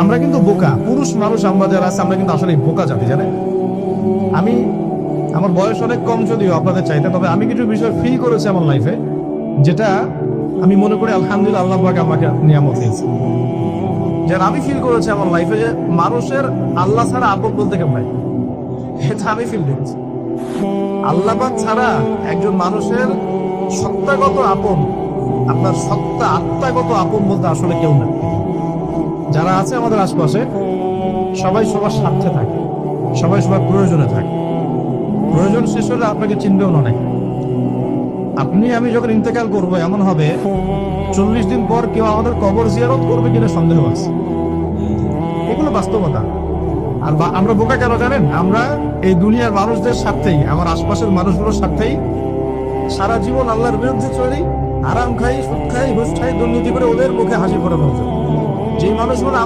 আমরা কিন্তু বোকা পুরুষ মানুষ, আমরা যারা আছে আমরা কিন্তু আসলে বোকা জাতি, জানেন। আমি আমার বয়স অনেক কম যদিও আপনাদের চাইতে, তবে আমি কিছু বিষয় ফিল করেছি আমার লাইফে, যেটা আমি মনে করি আলহামদুলিল্লাহ আল্লাহ পাক আমাকে নিয়ামত দিয়েছে। যেটা আমি ফিল করেছি আমার লাইফে, যে মানুষের আল্লাহ ছাড়া আপন বলতে কেউ নাই, এটা আমি ফিল করেছি। আল্লাহ পাক ছাড়া একজন মানুষের সত্তাগত আপন, আপনার সত্তা আত্মাগত আপন বলতে আসলে কেউ নেই। যারা আছে আমাদের আশপাশে সবাই সবার স্বার্থে থাকে, সবাই সবার প্রয়োজনে থাকে। প্রয়োজন শেষ হলে আপনাকে চিনবেও না নাকি। আপনি আমি যখন ইন্তেকাল করবো এমন হবে 40 দিন পর কেউ আমাদের কবর জিয়ারত করবে কিনা সন্দেহ আছে। এগুলো বাস্তবতা। আর আমরা বোকা কেন জানেন? আমরা এই দুনিয়ার মানুষদের স্বার্থেই, আমার আশপাশের মানুষগুলোর স্বার্থেই সারা জীবন আল্লাহর বিরুদ্ধে চলি, আরাম খাই, সুদ খাই, ঘুষ খাই, দুর্নীতি করে ওদের মুখে হাসি করে বলছে। যে মানুষগুলো